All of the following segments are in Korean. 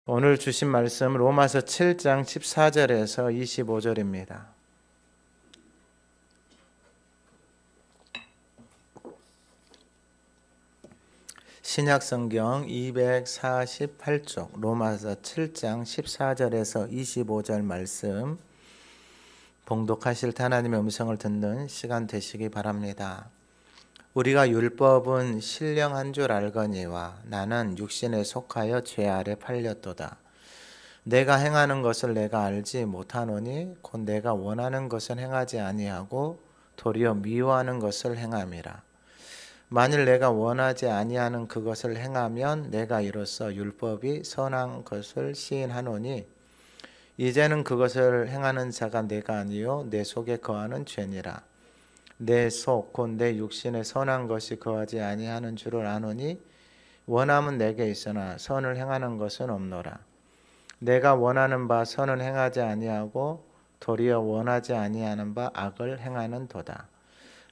오늘 주신 말씀 로마서 7장 14절에서 25절입니다. 신약성경 248쪽 로마서 7장 14절에서 25절 말씀 봉독하실 때 하나님의 음성을 듣는 시간 되시기 바랍니다. 우리가 율법은 신령한 줄 알거니와 나는 육신에 속하여 죄 아래 팔렸도다. 내가 행하는 것을 내가 알지 못하노니 곧 내가 원하는 것은 행하지 아니하고 도리어 미워하는 것을 행함이라. 만일 내가 원하지 아니하는 그것을 행하면 내가 이로써 율법이 선한 것을 시인하노니 이제는 그것을 행하는 자가 내가 아니요 내 속에 거하는 죄니라. 내 속 곧 내 육신에 선한 것이 거하지 아니하는 줄을 아노니 원함은 내게 있으나 선을 행하는 것은 없노라. 내가 원하는 바 선은 행하지 아니하고 도리어 원하지 아니하는 바 악을 행하는 도다.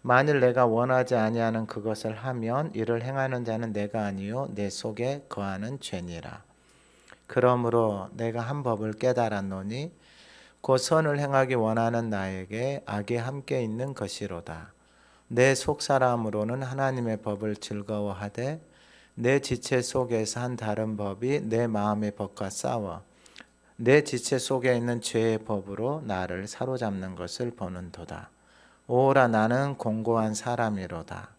만일 내가 원하지 아니하는 그것을 하면 이를 행하는 자는 내가 아니요 내 속에 거하는 죄니라. 그러므로 내가 한 법을 깨달았노니 곧 선을 행하기 원하는 나에게 악이 함께 있는 것이로다. 내 속사람으로는 하나님의 법을 즐거워하되 내 지체 속에서 한 다른 법이 내 마음의 법과 싸워 내 지체 속에 있는 죄의 법으로 나를 사로잡는 것을 보는도다. 오라 나는 공고한 사람이로다.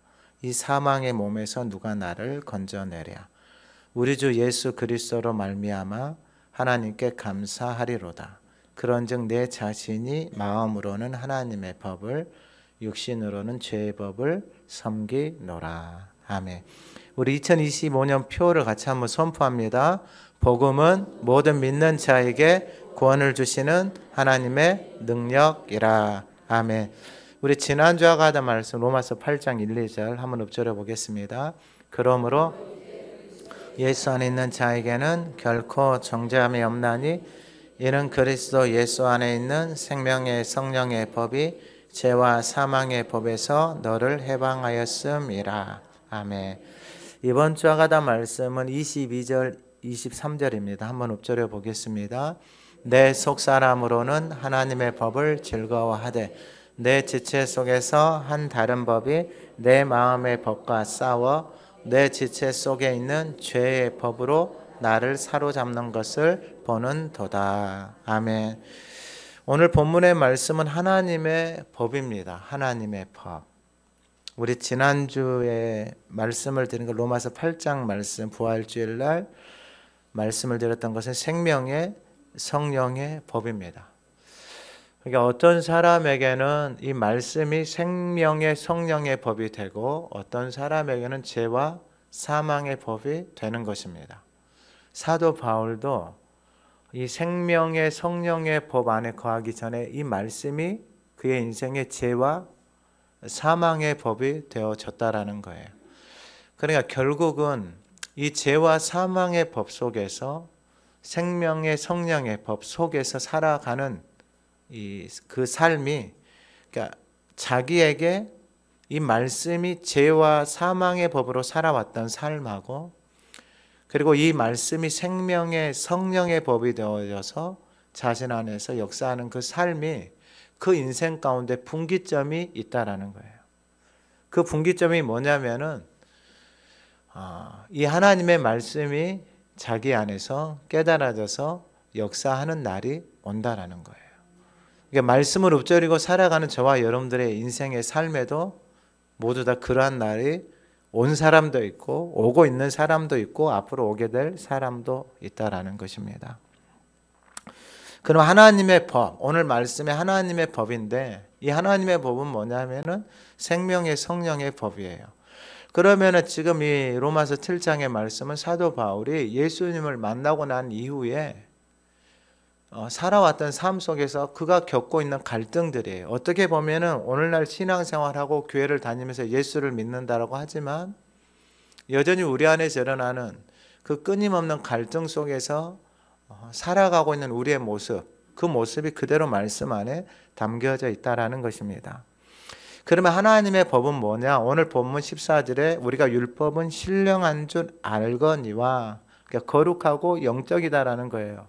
이 사망의 몸에서 누가 나를 건져내랴. 우리 주 예수 그리스도로 말미암아 하나님께 감사하리로다. 그런즉 내 자신이 마음으로는 하나님의 법을 육신으로는 죄의 법을 섬기노라. 아멘. 우리 2025년 표를 같이 한번 선포합니다. 복음은 모든 믿는 자에게 구원을 주시는 하나님의 능력이라. 아멘. 우리 지난주와 같은 말씀 로마서 8장 1, 2절 한번 읊조려 보겠습니다. 그러므로 예수 안에 있는 자에게는 결코 정죄함이 없나니 이는 그리스도 예수 안에 있는 생명의 성령의 법이 죄와 사망의 법에서 너를 해방하였음이라. 아멘. 이번 주와 같은 말씀은 22절 23절입니다. 한번 읊조려 보겠습니다. 내 속사람으로는 하나님의 법을 즐거워하되 내 지체 속에서 한 다른 법이 내 마음의 법과 싸워 내 지체 속에 있는 죄의 법으로 나를 사로잡는 것을 보는 도다. 아멘. 오늘 본문의 말씀은 하나님의 법입니다. 하나님의 법. 우리 지난주에 말씀을 드린 거 로마서 8장 말씀 부활주일 날 말씀을 드렸던 것은 생명의 성령의 법입니다. 그러니까 어떤 사람에게는 이 말씀이 생명의 성령의 법이 되고 어떤 사람에게는 죄와 사망의 법이 되는 것입니다. 사도 바울도 이 생명의 성령의 법 안에 거하기 전에 이 말씀이 그의 인생의 죄와 사망의 법이 되어졌다라는 거예요. 그러니까 결국은 이 죄와 사망의 법 속에서 생명의 성령의 법 속에서 살아가는 그 삶이 그러니까 자기에게 이 말씀이 죄와 사망의 법으로 살아왔던 삶하고 그리고 이 말씀이 생명의 성령의 법이 되어져서 자신 안에서 역사하는 그 삶이 그 인생 가운데 분기점이 있다라는 거예요. 그 분기점이 뭐냐면은 이 하나님의 말씀이 자기 안에서 깨달아져서 역사하는 날이 온다라는 거예요. 그러니까 말씀을 읊조리고 살아가는 저와 여러분들의 인생의 삶에도 모두 다 그러한 날이 온 사람도 있고 오고 있는 사람도 있고 앞으로 오게 될 사람도 있다라는 것입니다. 그럼 하나님의 법, 오늘 말씀의 하나님의 법인데 이 하나님의 법은 뭐냐면은 생명의 성령의 법이에요. 그러면은 지금 이 로마서 7장의 말씀은 사도 바울이 예수님을 만나고 난 이후에 살아왔던 삶 속에서 그가 겪고 있는 갈등들이에요. 어떻게 보면은 오늘날 신앙생활하고 교회를 다니면서 예수를 믿는다라고 하지만 여전히 우리 안에서 일어나는 그 끊임없는 갈등 속에서 살아가고 있는 우리의 모습, 그 모습이 그대로 말씀 안에 담겨져 있다라는 것입니다. 그러면 하나님의 법은 뭐냐? 오늘 본문 14절에 우리가 율법은 신령한 줄 알거니와 그러니까 거룩하고 영적이다라는 거예요.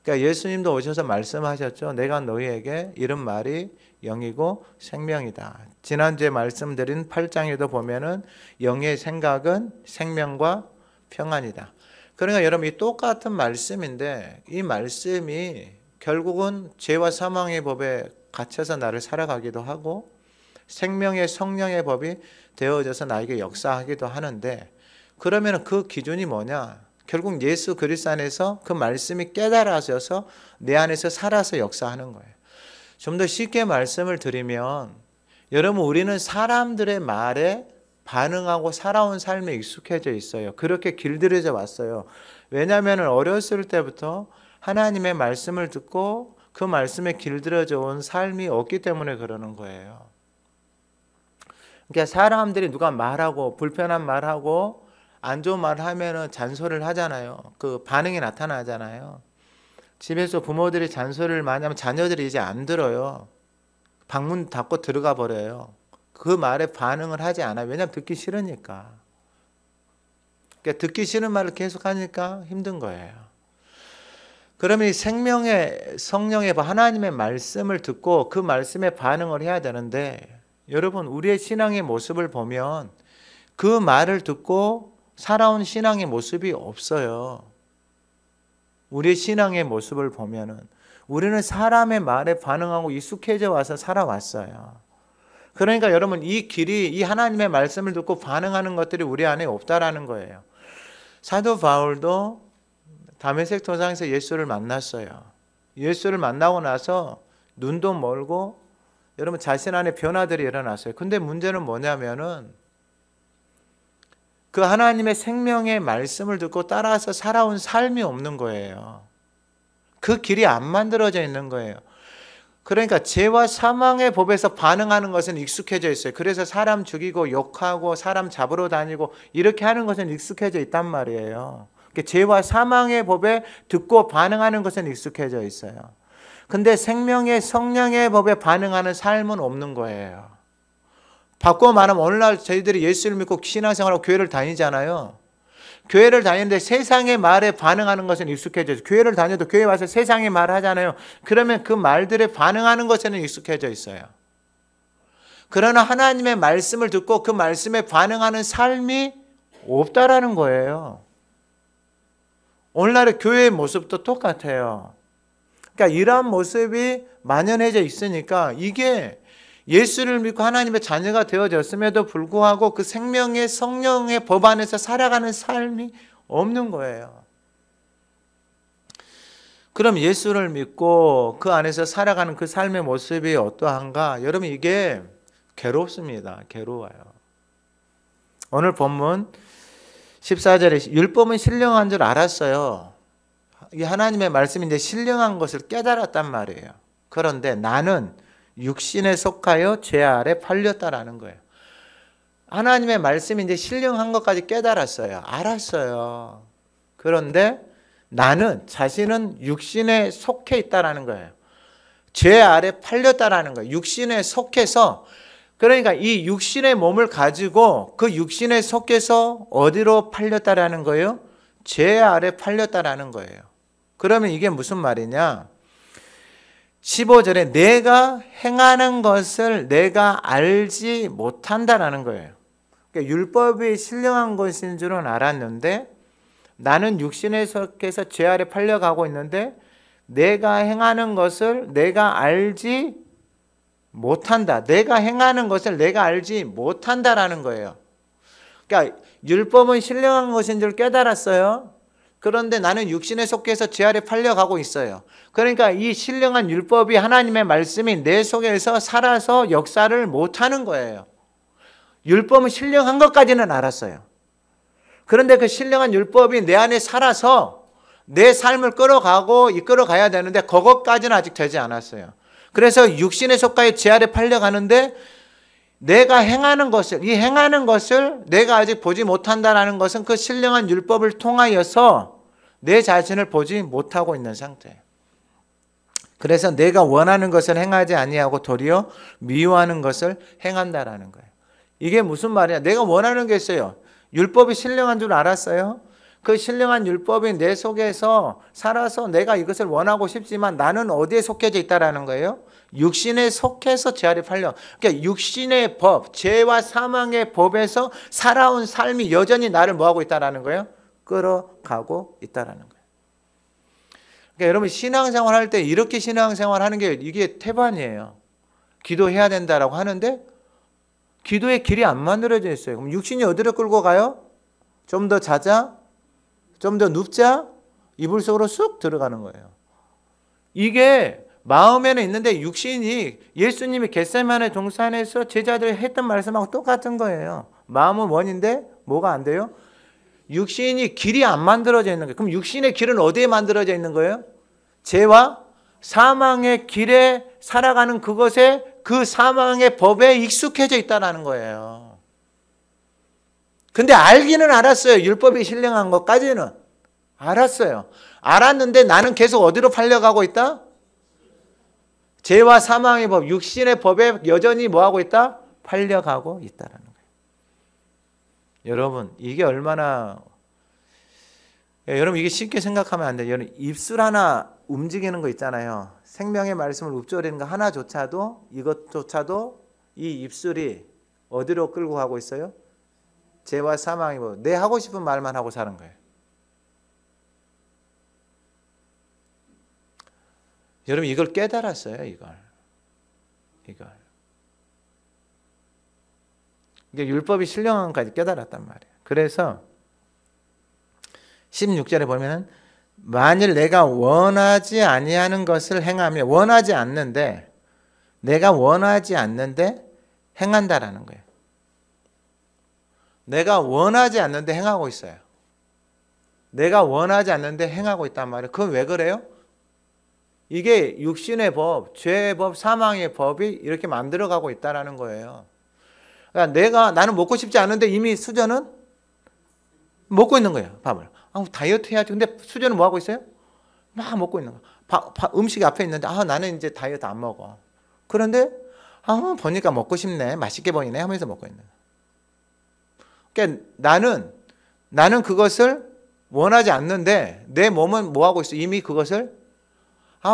그러니까 예수님도 오셔서 말씀하셨죠. 내가 너희에게 이런 말이 영이고 생명이다. 지난주에 말씀드린 8장에도 보면은 영의 생각은 생명과 평안이다. 그러니까 여러분 이 똑같은 말씀인데 이 말씀이 결국은 죄와 사망의 법에 갇혀서 나를 살아가기도 하고 생명의 성령의 법이 되어져서 나에게 역사하기도 하는데 그러면 그 기준이 뭐냐? 결국 예수 그리스도 안에서 그 말씀이 깨달아져서 내 안에서 살아서 역사하는 거예요. 좀 더 쉽게 말씀을 드리면 여러분 우리는 사람들의 말에 반응하고 살아온 삶에 익숙해져 있어요. 그렇게 길들여져 왔어요. 왜냐하면 어렸을 때부터 하나님의 말씀을 듣고 그 말씀에 길들여져 온 삶이 없기 때문에 그러는 거예요. 그러니까 사람들이 누가 말하고 불편한 말하고 안 좋은 말을 하면은 잔소리를 하잖아요. 그 반응이 나타나잖아요. 집에서 부모들이 잔소리를 많이 하면 자녀들이 이제 안 들어요. 방문 닫고 들어가 버려요. 그 말에 반응을 하지 않아요. 왜냐하면 듣기 싫으니까. 그러니까 듣기 싫은 말을 계속 하니까 힘든 거예요. 그러면 이 생명의 성령의 하나님의 말씀을 듣고 그 말씀에 반응을 해야 되는데 여러분 우리의 신앙의 모습을 보면 그 말을 듣고 살아온 신앙의 모습이 없어요. 우리의 신앙의 모습을 보면은 우리는 사람의 말에 반응하고 익숙해져 와서 살아왔어요. 그러니까 여러분 이 길이 이 하나님의 말씀을 듣고 반응하는 것들이 우리 안에 없다라는 거예요. 사도 바울도 다메섹 도상에서 예수를 만났어요. 예수를 만나고 나서 눈도 멀고 여러분 자신 안에 변화들이 일어났어요. 근데 문제는 뭐냐면은 그 하나님의 생명의 말씀을 듣고 따라서 살아온 삶이 없는 거예요. 그 길이 안 만들어져 있는 거예요. 그러니까 죄와 사망의 법에서 반응하는 것은 익숙해져 있어요. 그래서 사람 죽이고 욕하고 사람 잡으러 다니고 이렇게 하는 것은 익숙해져 있단 말이에요. 죄와 사망의 법에 듣고 반응하는 것은 익숙해져 있어요. 근데 생명의 성령의 법에 반응하는 삶은 없는 거예요. 바꿔 말하면 오늘날 저희들이 예수를 믿고 신앙생활하고 교회를 다니잖아요. 교회를 다니는데 세상의 말에 반응하는 것은 익숙해져 있어요. 교회를 다녀도 교회 와서 세상의 말을 하잖아요. 그러면 그 말들에 반응하는 것에는 익숙해져 있어요. 그러나 하나님의 말씀을 듣고 그 말씀에 반응하는 삶이 없다라는 거예요. 오늘날의 교회의 모습도 똑같아요. 그러니까 이러한 모습이 만연해져 있으니까 이게 예수를 믿고 하나님의 자녀가 되어졌음에도 불구하고 그 생명의 성령의 법 안에서 살아가는 삶이 없는 거예요. 그럼 예수를 믿고 그 안에서 살아가는 그 삶의 모습이 어떠한가? 여러분 이게 괴롭습니다. 괴로워요. 오늘 본문 14절에 율법은 신령한 줄 알았어요. 이 하나님의 말씀이 이제 신령한 것을 깨달았단 말이에요. 그런데 나는 육신에 속하여 죄 아래 팔렸다라는 거예요. 하나님의 말씀이 이제 신령한 것까지 깨달았어요. 알았어요. 그런데 나는 자신은 육신에 속해 있다라는 거예요. 죄 아래 팔렸다라는 거예요. 육신에 속해서 그러니까 이 육신의 몸을 가지고 그 육신에 속해서 어디로 팔렸다라는 거예요? 죄 아래 팔렸다라는 거예요. 그러면 이게 무슨 말이냐? 15절에 내가 행하는 것을 내가 알지 못한다라는 거예요. 그러니까 율법이 신령한 것인 줄은 알았는데 나는 육신에 속해서 죄 아래 팔려가고 있는데 내가 행하는 것을 내가 알지 못한다. 내가 행하는 것을 내가 알지 못한다라는 거예요. 그러니까 율법은 신령한 것인 줄 깨달았어요. 그런데 나는 육신에 속해서 죄 아래 팔려가고 있어요. 그러니까 이 신령한 율법이 하나님의 말씀이 내 속에서 살아서 역사를 못하는 거예요. 율법은 신령한 것까지는 알았어요. 그런데 그 신령한 율법이 내 안에 살아서 내 삶을 끌어가고 이끌어가야 되는데 그것까지는 아직 되지 않았어요. 그래서 육신에 속하여 죄 아래 팔려가는데 내가 행하는 것을, 이 행하는 것을 내가 아직 보지 못한다는 것은 그 신령한 율법을 통하여서 내 자신을 보지 못하고 있는 상태예요. 그래서 내가 원하는 것을 행하지 아니하고 도리어 미워하는 것을 행한다라는 거예요. 이게 무슨 말이야? 내가 원하는 게 있어요. 율법이 신령한 줄 알았어요. 그 신령한 율법이 내 속에서 살아서 내가 이것을 원하고 싶지만 나는 어디에 속해져 있다라는 거예요? 육신에 속해서 죄 아래 팔려. 그러니까 육신의 법, 죄와 사망의 법에서 살아온 삶이 여전히 나를 뭐하고 있다라는 거예요? 끌어가고 있다라는 거예요. 그러니까 여러분 신앙생활 할 때 이렇게 신앙생활 하는 게 이게 태반이에요. 기도해야 된다라고 하는데 기도의 길이 안 만들어져 있어요. 그럼 육신이 어디로 끌고 가요? 좀 더 자자? 좀 더 눕자? 이불 속으로 쑥 들어가는 거예요. 이게 마음에는 있는데 육신이 예수님이 겟세마네 동산에서 제자들이 했던 말씀하고 똑같은 거예요. 마음은 원인데 뭐가 안 돼요? 육신이 길이 안 만들어져 있는 거예요. 그럼 육신의 길은 어디에 만들어져 있는 거예요? 죄와 사망의 길에 살아가는 그것에 그 사망의 법에 익숙해져 있다는 거예요. 근데 알기는 알았어요. 율법이 신령한 것까지는 알았어요. 알았는데 나는 계속 어디로 팔려가고 있다? 죄와 사망의 법, 육신의 법에 여전히 뭐하고 있다? 팔려가고 있다는 거예요. 여러분 이게 얼마나 여러분 이게 쉽게 생각하면 안 돼요. 여러분 입술 하나 움직이는 거 있잖아요. 생명의 말씀을 읊조리는 거 하나조차도 이것조차도 이 입술이 어디로 끌고 가고 있어요? 죄와 사망의 법. 내 하고 싶은 말만 하고 사는 거예요. 여러분 이걸 깨달았어요. 이걸. 이게 율법이 신령한 것까지 깨달았단 말이에요. 그래서 16절에 보면은 만일 내가 원하지 아니하는 것을 행하며 내가 원하지 않는데 행한다라는 거예요. 내가 원하지 않는데 행하고 있어요. 내가 원하지 않는데 행하고 있단 말이에요. 그건 왜 그래요? 이게 육신의 법, 죄의 법, 사망의 법이 이렇게 만들어가고 있다는 거예요. 그러니까 나는 먹고 싶지 않은데 이미 수저는 먹고 있는 거예요. 밥을. 다이어트 해야지. 근데 수저는 뭐 하고 있어요? 막 먹고 있는 거예요. 음식이 앞에 있는데 나는 이제 다이어트 안 먹어. 그런데 보니까 먹고 싶네. 맛있게 보이네 하면서 먹고 있는 거예요. 그러니까 나는 그것을 원하지 않는데 내 몸은 뭐 하고 있어? 이미 그것을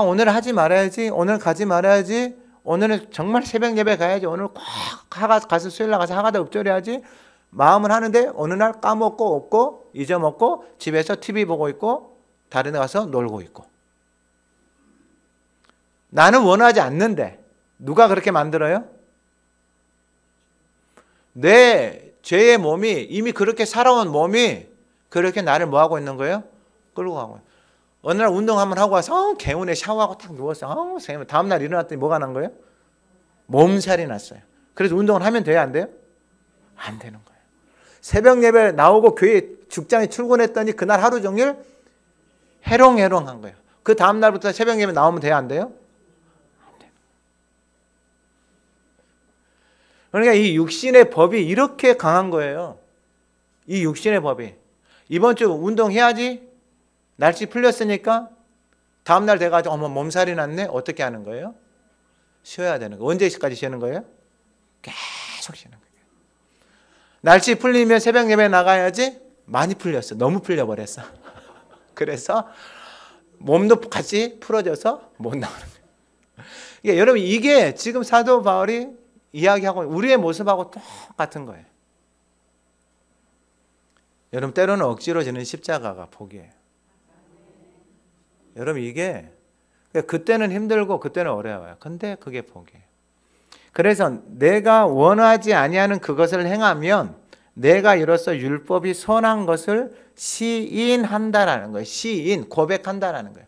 오늘 하지 말아야지. 오늘 가지 말아야지. 오늘은 정말 새벽 예배 가야지. 오늘 꼭 가서 수요일 날 가서 하가다 읊조려야지. 마음은 하는데 어느 날 까먹고 없고 잊어먹고 집에서 TV 보고 있고 다른 데 가서 놀고 있고. 나는 원하지 않는데 누가 그렇게 만들어요? 내 죄의 몸이 이미 그렇게 살아온 몸이 그렇게 나를 뭐 하고 있는 거예요? 끌고 가고 있는 거예요. 어느 날 운동 한번 하고 와서 개운해 샤워하고 딱 누웠어. 다음 날 일어났더니 뭐가 난 거예요? 몸살이 났어요. 그래서 운동을 하면 돼요? 안 돼요? 안 되는 거예요. 새벽 예배 나오고 교회 직장에 출근했더니 그날 하루 종일 해롱해롱한 거예요. 그 다음 날부터 새벽 예배 나오면 돼요? 안 돼요? 안 돼요. 그러니까 이 육신의 법이 이렇게 강한 거예요. 이 육신의 법이. 이번 주 운동해야지. 날씨 풀렸으니까 다음 날 돼가지고 몸살이 났네. 어떻게 하는 거예요? 쉬어야 되는 거예요. 언제까지 쉬는 거예요? 계속 쉬는 거예요. 날씨 풀리면 새벽 예배 나가야지. 많이 풀렸어. 너무 풀려버렸어. 그래서 몸도 같이 풀어져서 못 나오는 거예요. 그러니까 여러분 이게 지금 사도 바울이 이야기하고 우리의 모습하고 똑같은 거예요. 여러분 때로는 억지로 지는 십자가가 복이에요. 여러분 이게 그때는 힘들고 그때는 어려워요. 근데 그게 복이에요. 그래서 내가 원하지 아니하는 그것을 행하면 내가 이로써 율법이 선한 것을 시인한다라는 거예요. 시인, 고백한다라는 거예요.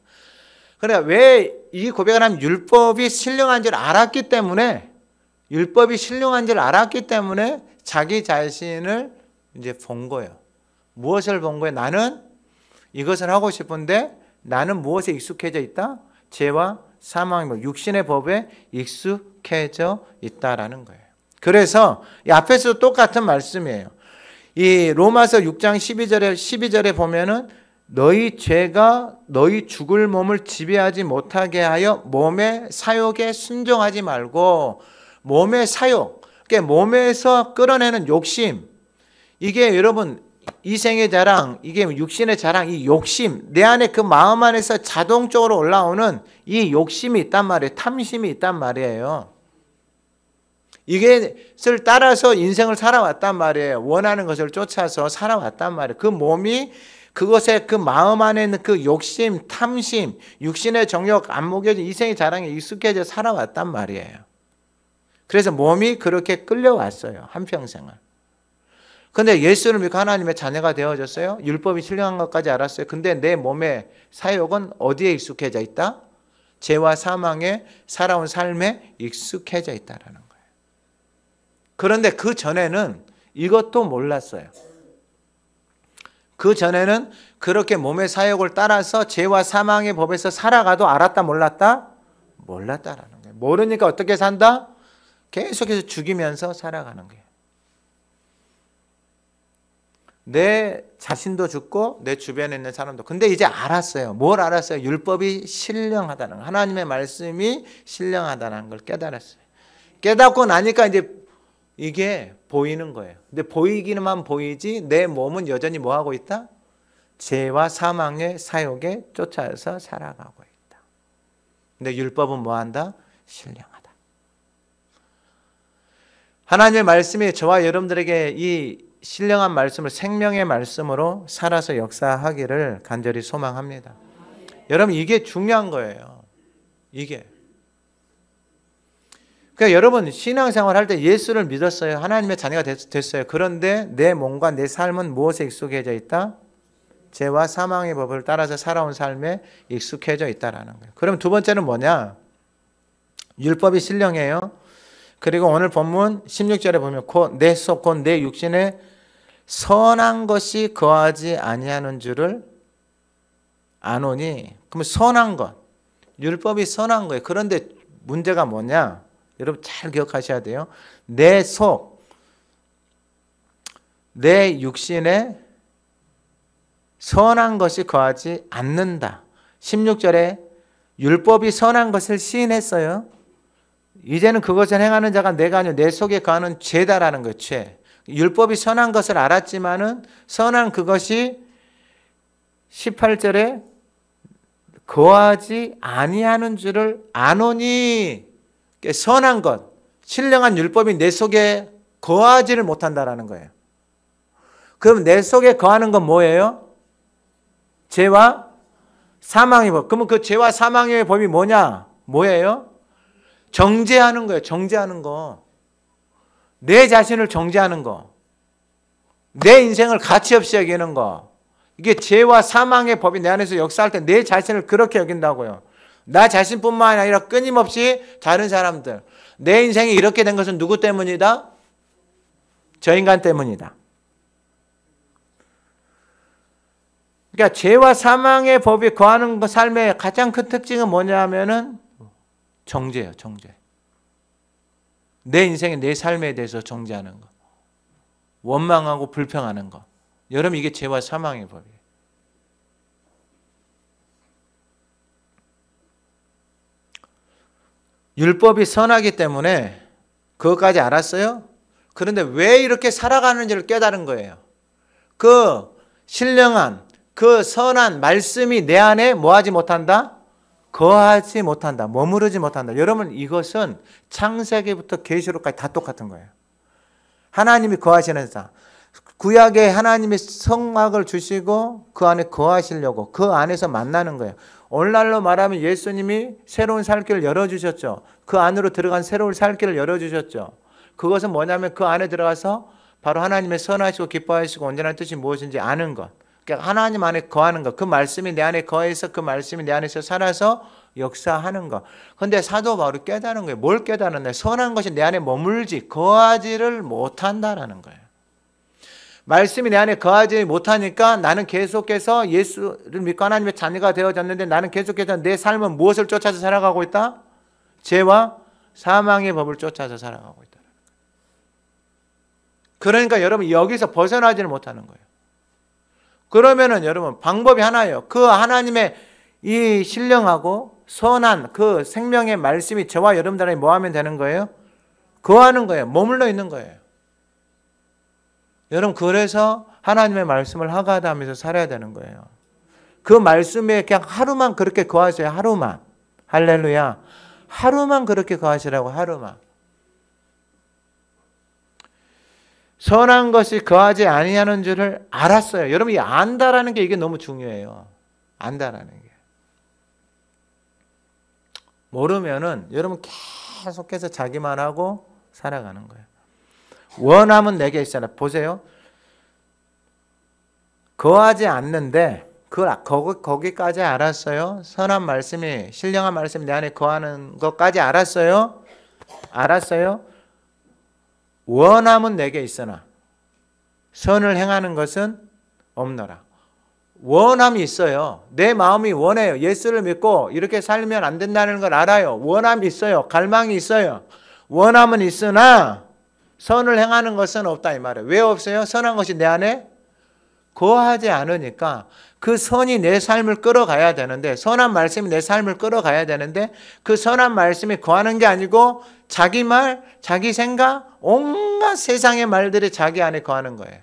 그러니까 왜 이 고백을 하면 율법이 신령한 줄 알았기 때문에 자기 자신을 이제 본 거예요. 무엇을 본 거예요? 나는 이것을 하고 싶은데 나는 무엇에 익숙해져 있다? 죄와 사망, 육신의 법에 익숙해져 있다라는 거예요. 그래서 이 앞에서 똑같은 말씀이에요. 이 로마서 6장 12절에 보면은 너희 죄가 너희 죽을 몸을 지배하지 못하게 하여 몸의 사욕에 순종하지 말고 몸의 사욕, 그러니까 몸에서 끌어내는 욕심, 이게 여러분 이생의 자랑, 이게 육신의 자랑, 이 욕심, 내 안에 그 마음 안에서 자동적으로 올라오는 이 욕심이 있단 말이에요. 탐심이 있단 말이에요. 이것을 따라서 인생을 살아왔단 말이에요. 원하는 것을 쫓아서 살아왔단 말이에요. 그 몸이 그것에 그 마음 안에 있는 그 욕심, 탐심, 육신의 정욕, 안 먹여진 이생의 자랑에 익숙해져 살아왔단 말이에요. 그래서 몸이 그렇게 끌려왔어요. 한평생을. 근데 예수를 믿고 하나님의 자녀가 되어졌어요. 율법이 신령한 것까지 알았어요. 근데 내 몸의 사욕은 어디에 익숙해져 있다? 죄와 사망에 살아온 삶에 익숙해져 있다라는 거예요. 그런데 그 전에는 이것도 몰랐어요. 그 전에는 그렇게 몸의 사욕을 따라서 죄와 사망의 법에서 살아가도 알았다 몰랐다? 몰랐다라는 거예요. 모르니까 어떻게 산다? 계속해서 죽이면서 살아가는 거예요. 내 자신도 죽고 내 주변에 있는 사람도. 근데 이제 알았어요. 뭘 알았어요? 율법이 신령하다는 거. 하나님의 말씀이 신령하다는 걸 깨달았어요. 깨닫고 나니까 이제 이게 보이는 거예요. 근데 보이기만 보이지 내 몸은 여전히 뭐 하고 있다? 죄와 사망의 사욕에 쫓아서 살아가고 있다. 근데 율법은 뭐 한다? 신령하다. 하나님의 말씀이 저와 여러분들에게 이 신령한 말씀을 생명의 말씀으로 살아서 역사하기를 간절히 소망합니다. 여러분 이게 중요한 거예요. 이게. 그러니까 여러분 신앙생활 할 때 예수를 믿었어요. 하나님의 자녀가 됐어요. 그런데 내 몸과 내 삶은 무엇에 익숙해져 있다? 죄와 사망의 법을 따라서 살아온 삶에 익숙해져 있다라는 거예요. 그럼 두 번째는 뭐냐? 율법이 신령해요. 그리고 오늘 본문 16절에 보면 곧 내 속 곧 내 육신에 선한 것이 거하지 아니하는 줄을 아노니. 그러면 선한 것, 율법이 선한 거예요. 그런데 문제가 뭐냐? 여러분 잘 기억하셔야 돼요. 내 속, 내 육신에 선한 것이 거하지 않는다. 16절에 율법이 선한 것을 시인했어요. 이제는 그것을 행하는 자가 내가 아니요 내 속에 거하는 죄다라는 거예요. 죄. 율법이 선한 것을 알았지만은 선한 그것이 18절에 거하지 아니하는 줄을 아노니. 선한 것, 신령한 율법이 내 속에 거하지를 못한다라는 거예요. 그럼 내 속에 거하는 건 뭐예요? 죄와 사망의 법. 그러면 그 죄와 사망의 법이 뭐냐? 뭐예요? 정죄하는 거예요. 정죄하는 거. 내 자신을 정죄하는 거. 내 인생을 가치 없이 여기는 거. 이게 죄와 사망의 법이 내 안에서 역사할 때 내 자신을 그렇게 여긴다고요. 나 자신뿐만 아니라 끊임없이 다른 사람들. 내 인생이 이렇게 된 것은 누구 때문이다? 저 인간 때문이다. 그러니까 죄와 사망의 법이 거하는 삶의 가장 큰 특징은 뭐냐면은 정죄예요. 정죄. 내 인생에 내 삶에 대해서 정죄하는 거. 원망하고 불평하는 거. 여러분 이게 죄와 사망의 법이에요. 율법이 선하기 때문에 그것까지 알았어요. 그런데 왜 이렇게 살아가는지를 깨달은 거예요. 그 신령한 그 선한 말씀이 내 안에 뭐하지 못한다? 거하지 못한다. 머무르지 못한다. 여러분 이것은 창세기부터 계시록까지 다 똑같은 거예요. 하나님이 거하시는 자. 구약에 하나님이 성막을 주시고 그 안에 거하시려고 그 안에서 만나는 거예요. 오늘날로 말하면 예수님이 새로운 살 길을 열어주셨죠. 그 안으로 들어간 새로운 살 길을 열어주셨죠. 그것은 뭐냐면 그 안에 들어가서 바로 하나님의 선하시고 기뻐하시고 온전한 뜻이 무엇인지 아는 것. 그러니까 하나님 안에 거하는 것. 그 말씀이 내 안에 거해서 그 말씀이 내 안에서 살아서 역사하는 것. 그런데 사도 바울이 깨달은 거예요. 뭘 깨달았나요? 선한 것이 내 안에 머물지 거하지를 못한다라는 거예요. 말씀이 내 안에 거하지 못하니까 나는 계속해서 예수를 믿고 하나님의 자녀가 되어졌는데 나는 계속해서 내 삶은 무엇을 쫓아서 살아가고 있다? 죄와 사망의 법을 쫓아서 살아가고 있다. 그러니까 여러분 여기서 벗어나지를 못하는 거예요. 그러면은 여러분 방법이 하나예요. 그 하나님의 이 신령하고 선한 그 생명의 말씀이 저와 여러분들에게 뭐 하면 되는 거예요? 거하는 거예요. 머물러 있는 거예요. 여러분 그래서 하나님의 말씀을 허가하면서 살아야 되는 거예요. 그 말씀에 그냥 하루만 그렇게 거하세요. 하루만. 할렐루야. 하루만 그렇게 거하시라고. 하루만. 선한 것이 거하지 아니하는 줄을 알았어요. 여러분, 이 안다라는 게 이게 너무 중요해요. 안다라는 게. 모르면은 여러분 계속해서 자기만 하고 살아가는 거예요. 원함은 내게 있잖아. 보세요. 거하지 않는데 거기까지 알았어요. 선한 말씀이, 신령한 말씀이 내 안에 거하는 것까지 알았어요. 알았어요. 원함은 내게 있으나 선을 행하는 것은 없노라. 원함이 있어요. 내 마음이 원해요. 예수를 믿고 이렇게 살면 안 된다는 걸 알아요. 원함이 있어요. 갈망이 있어요. 원함은 있으나 선을 행하는 것은 없다 이 말이에요. 왜 없어요? 선한 것이 내 안에 거하지 않으니까. 그 선이 내 삶을 끌어가야 되는데, 선한 말씀이 내 삶을 끌어가야 되는데, 그 선한 말씀이 거하는 게 아니고 자기 말, 자기 생각, 온갖 세상의 말들이 자기 안에 거하는 거예요.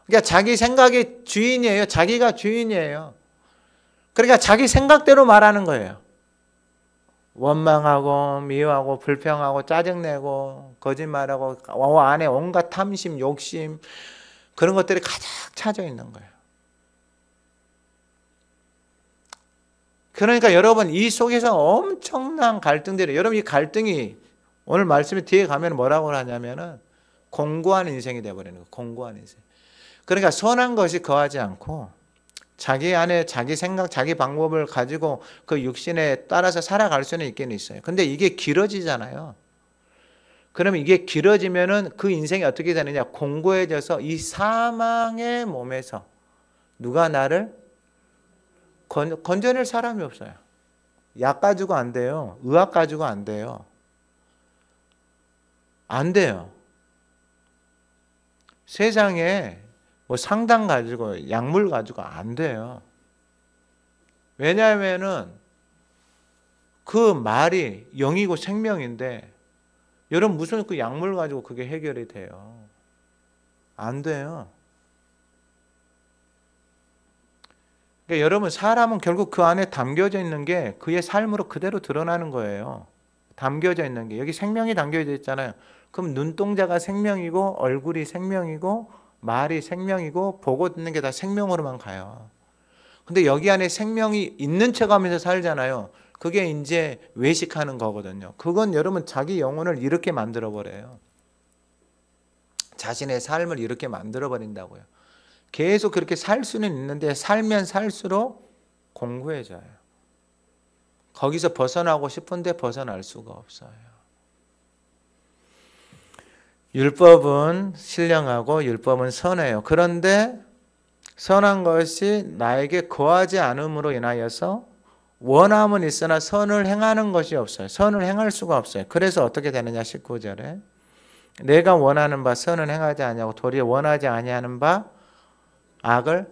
그러니까 자기 생각의 주인이에요. 자기가 주인이에요. 그러니까 자기 생각대로 말하는 거예요. 원망하고 미워하고 불평하고 짜증내고 거짓말하고 안에 온갖 탐심, 욕심, 그런 것들이 가득 차져 있는 거예요. 그러니까 여러분, 이 속에서 엄청난 갈등들이, 여러분 이 갈등이 오늘 말씀이 뒤에 가면 뭐라고 하냐면은 공고한 인생이 되어버리는 거예요. 공고한 인생. 그러니까 선한 것이 거하지 않고 자기 안에 자기 생각, 자기 방법을 가지고 그 육신에 따라서 살아갈 수는 있긴 있어요. 근데 이게 길어지잖아요. 그러면 이게 길어지면은 그 인생이 어떻게 되느냐? 공고해져서 이 사망의 몸에서 누가 나를 건져낼 사람이 없어요. 약 가지고 안 돼요. 의학 가지고 안 돼요. 안 돼요. 세상에 뭐 상담 가지고 약물 가지고 안 돼요. 왜냐하면은 그 말이 영이고 생명인데 여러분 무슨 그 약물 가지고 그게 해결이 돼요? 안 돼요. 그러니까 여러분 사람은 결국 그 안에 담겨져 있는 게 그의 삶으로 그대로 드러나는 거예요. 담겨져 있는 게. 여기 생명이 담겨져 있잖아요. 그럼 눈동자가 생명이고 얼굴이 생명이고 말이 생명이고 보고 듣는 게 다 생명으로만 가요. 근데 여기 안에 생명이 있는 척하면서 살잖아요. 그게 이제 외식하는 거거든요. 그건 여러분 자기 영혼을 이렇게 만들어 버려요. 자신의 삶을 이렇게 만들어 버린다고요. 계속 그렇게 살 수는 있는데 살면 살수록 공고해져요. 거기서 벗어나고 싶은데 벗어날 수가 없어요. 율법은 신령하고 율법은 선해요. 그런데 선한 것이 나에게 거하지 않음으로 인하여서 원함은 있으나 선을 행하는 것이 없어요. 선을 행할 수가 없어요. 그래서 어떻게 되느냐 19절에 내가 원하는 바 선은 행하지 아니하고 도리어 원하지 아니하는 바 악을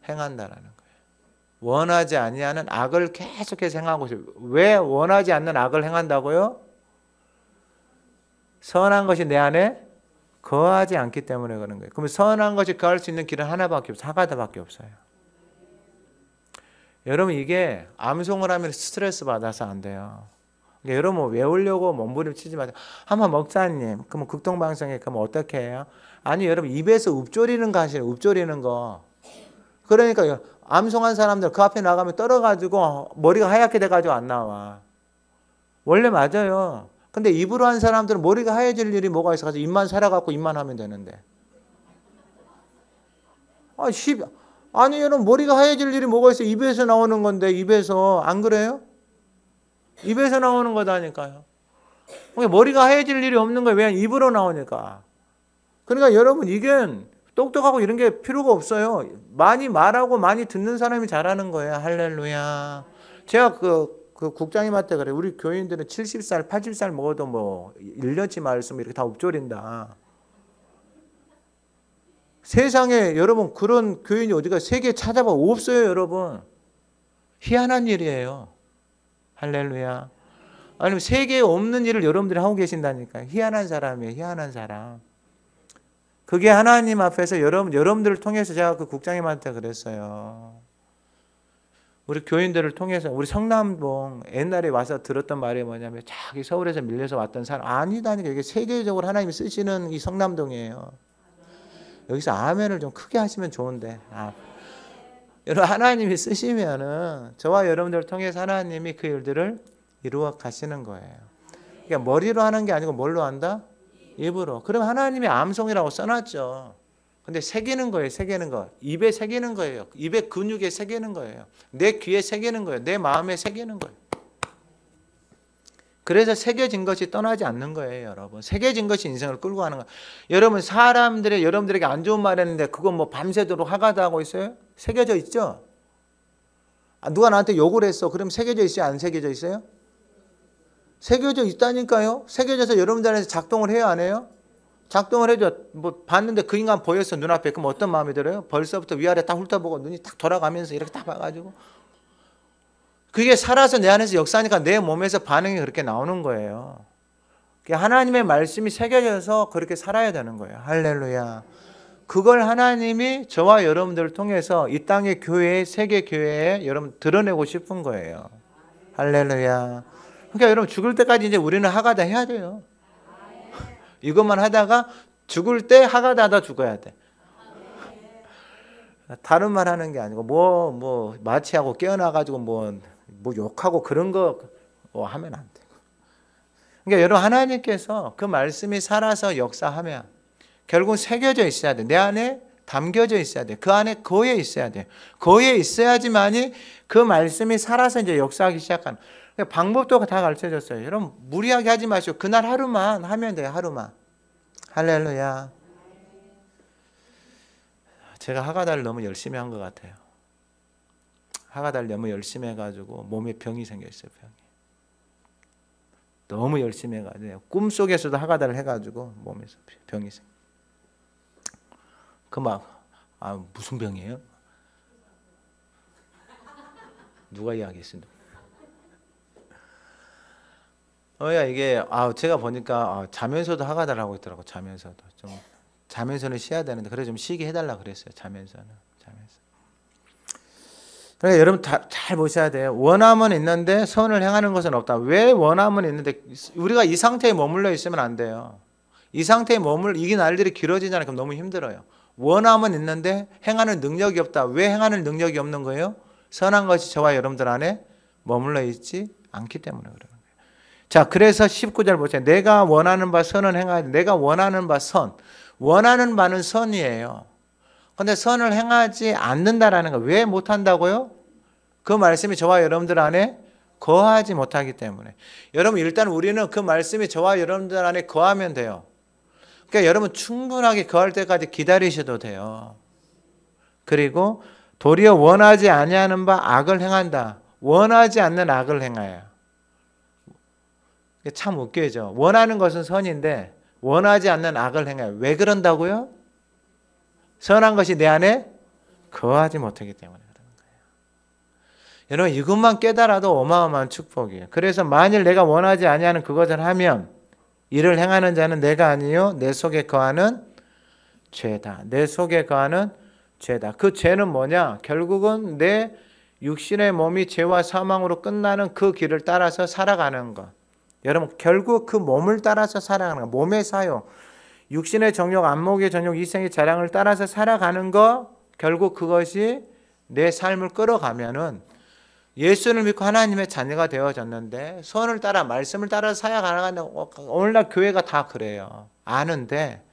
행한다라는 거예요. 원하지 아니하는 악을 계속해서 행하고 있어요. 왜 원하지 않는 악을 행한다고요? 선한 것이 내 안에 거하지 않기 때문에 그런 거예요. 그럼 선한 것이 거할 수 있는 길은 하나밖에 없어요. 하나밖에 없어요. 여러분 이게 암송을 하면 스트레스 받아서 안 돼요. 그러니까 여러분 외우려고 몸부림치지 마세요. 한번 목사님, 그러면 극동방송에 그러면 어떻게 해요? 아니 여러분 입에서 읊조리는 거 하시는 읊조리는 거. 그러니까 암송한 사람들 그 앞에 나가면 떨어가지고 머리가 하얗게 돼가지고 안 나와. 원래 맞아요. 근데 입으로 한 사람들은 머리가 하얘질 일이 뭐가 있어가지고 입만 살아갖고 입만 하면 되는데. 아니 여러분 머리가 하얘질 일이 뭐가 있어요? 입에서 나오는 건데 입에서. 안 그래요? 입에서 나오는 거다니까요. 머리가 하얘질 일이 없는 거예요. 왜? 입으로 나오니까. 그러니까 여러분 이게 똑똑하고 이런 게 필요가 없어요. 많이 말하고 많이 듣는 사람이 잘하는 거예요. 할렐루야. 제가 그 국장님한테 그래. 우리 교인들은 70살, 80살 먹어도 뭐 1년치 말씀 이렇게 다 읊조린다. 세상에 여러분 그런 교인이 어디가 세계에 찾아봐 없어요 여러분. 희한한 일이에요. 할렐루야. 아니면 세계에 없는 일을 여러분들이 하고 계신다니까요. 희한한 사람이에요. 희한한 사람. 그게 하나님 앞에서 여러분들을 통해서 제가 그 국장님한테 그랬어요. 우리 교인들을 통해서 우리 성남동 옛날에 와서 들었던 말이 뭐냐면 자기 서울에서 밀려서 왔던 사람 아니다니까 이게 세계적으로 하나님이 쓰시는 이 성남동이에요. 여기서 아멘을 좀 크게 하시면 좋은데 여러분 하나님이 쓰시면은 저와 여러분들을 통해서 하나님이 그 일들을 이루어 가시는 거예요. 그러니까 머리로 하는 게 아니고 뭘로 한다? 입으로. 그럼 하나님이 암송이라고 써놨죠. 근데 새기는 거예요. 새기는 거. 입에 새기는 거예요. 입의 근육에 새기는 거예요. 내 귀에 새기는 거예요. 내 마음에 새기는 거예요. 그래서 새겨진 것이 떠나지 않는 거예요, 여러분. 새겨진 것이 인생을 끌고 가는 거예요. 여러분 사람들이 여러분들에게 안 좋은 말 했는데 그거 뭐 밤새도록 하가다 하고 있어요? 새겨져 있죠? 누가 나한테 욕을 했어. 그럼 새겨져 있어요? 안 새겨져 있어요? 새겨져 있다니까요. 새겨져서 여러분들한테 작동을 해요, 안 해요? 작동을 해줘. 뭐 봤는데 그 인간 보였어, 눈앞에. 그럼 어떤 마음이 들어요? 벌써부터 위아래 딱 훑어보고 눈이 딱 돌아가면서 이렇게 딱 봐가지고 그게 살아서 내 안에서 역사하니까 내 몸에서 반응이 그렇게 나오는 거예요. 하나님의 말씀이 새겨져서 그렇게 살아야 되는 거예요. 할렐루야. 그걸 하나님이 저와 여러분들을 통해서 이 땅의 교회에, 세계 교회에 여러분 드러내고 싶은 거예요. 할렐루야. 그러니까 여러분 죽을 때까지 이제 우리는 하가다 해야 돼요. 이것만 하다가 죽을 때 하가다 하다 죽어야 돼. 다른 말 하는 게 아니고 뭐 마취하고 깨어나가지고 뭐 욕하고 그런 거 하면 안 되고. 그러니까 여러분 하나님께서 그 말씀이 살아서 역사하면 결국 새겨져 있어야 돼. 내 안에 담겨져 있어야 돼. 그 안에 거해 있어야 돼. 거해 있어야지만이 그 말씀이 살아서 이제 역사하기 시작하는. 방법도 다 가르쳐줬어요. 여러분 무리하게 하지 마시고 그날 하루만 하면 돼요. 하루만. 할렐루야. 제가 하가다를 너무 열심히 한 것 같아요. 하가다를 너무 열심히 해가지고 몸에 병이 생겼어요. 병이. 너무 열심히 해가지고 꿈속에서도 하가다를 해가지고 몸에서 병이 생겼어요. 무슨 병이에요? 누가 이야기했습니까? 이게 제가 보니까 자면서도 하가다를 하고 있더라고. 자면서도 자면서는 쉬어야 되는데 그래 좀 쉬게 해달라 그랬어요. 자면서. 그러니까 여러분 잘 보셔야 돼요. 원함은 있는데 선을 행하는 것은 없다. 왜 원함은 있는데 우리가 이 상태에 머물러 있으면 안 돼요. 이 상태에 이 날들이 길어지잖아요. 그럼 너무 힘들어요. 원함은 있는데 행하는 능력이 없다. 왜 행하는 능력이 없는 거예요? 선한 것이 저와 여러분들 안에 머물러 있지 않기 때문에 그래요. 자, 그래서 19절 보세요. 내가 원하는 바 선은 행하지. 내가 원하는 바 선. 원하는 바는 선이에요. 그런데 선을 행하지 않는다라는 거. 왜 못한다고요? 그 말씀이 저와 여러분들 안에 거하지 못하기 때문에. 여러분 일단 우리는 그 말씀이 저와 여러분들 안에 거하면 돼요. 그러니까 여러분 충분하게 거할 때까지 기다리셔도 돼요. 그리고 도리어 원하지 아니하는 바 악을 행한다. 원하지 않는 악을 행하여. 참 웃겨죠. 원하는 것은 선인데 원하지 않는 악을 행해요. 왜 그런다고요? 선한 것이 내 안에 거하지 못하기 때문에 그런 거예요. 여러분 이것만 깨달아도 어마어마한 축복이에요. 그래서 만일 내가 원하지 아니하는 그것을 하면 이를 행하는 자는 내가 아니요 내 속에 거하는 죄다. 내 속에 거하는 죄다. 그 죄는 뭐냐? 결국은 내 육신의 몸이 죄와 사망으로 끝나는 그 길을 따라서 살아가는 것. 여러분 결국 그 몸을 따라서 살아가는 거, 몸의 사용, 육신의 정욕, 안목의 정욕, 이생의 자랑을 따라서 살아가는 거, 결국 그것이 내 삶을 끌어가면은 예수를 믿고 하나님의 자녀가 되어졌는데 선을 따라 말씀을 따라서 살아가는 오늘날 교회가 다 그래요. 아는데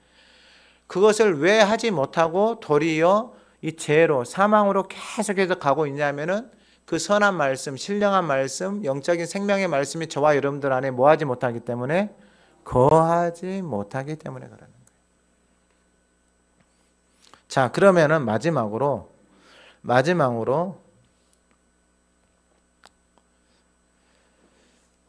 그것을 왜 하지 못하고 도리어 이 죄로 사망으로 계속해서 가고 있냐면은 그 선한 말씀, 신령한 말씀, 영적인 생명의 말씀이 저와 여러분들 안에 뭐하지 못하기 때문에 거하지 못하기 때문에 그러는 거예요. 자, 그러면은 마지막으로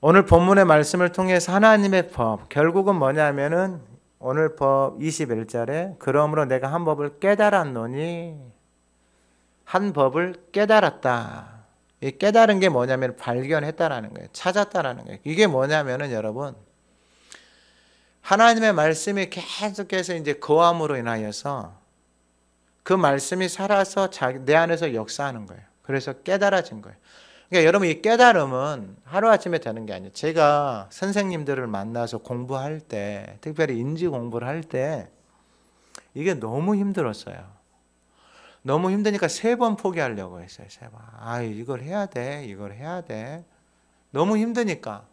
오늘 본문의 말씀을 통해서 하나님의 법, 결국은 뭐냐면은 오늘 법 21절에 그러므로 내가 한 법을 깨달았노니 한 법을 깨달았다. 이 깨달은 게 뭐냐면 발견했다라는 거예요. 찾았다라는 거예요. 이게 뭐냐면은 여러분 하나님의 말씀이 계속해서 이제 거함으로 인하여서 그 말씀이 살아서 내 안에서 역사하는 거예요. 그래서 깨달아진 거예요. 그러니까 여러분, 이 깨달음은 하루아침에 되는 게 아니에요. 제가 선생님들을 만나서 공부할 때, 특별히 인지 공부를 할 때 이게 너무 힘들었어요. 너무 힘드니까 3번 포기하려고 했어요. 3번. 이걸 해야 돼. 이걸 해야 돼. 너무 힘드니까.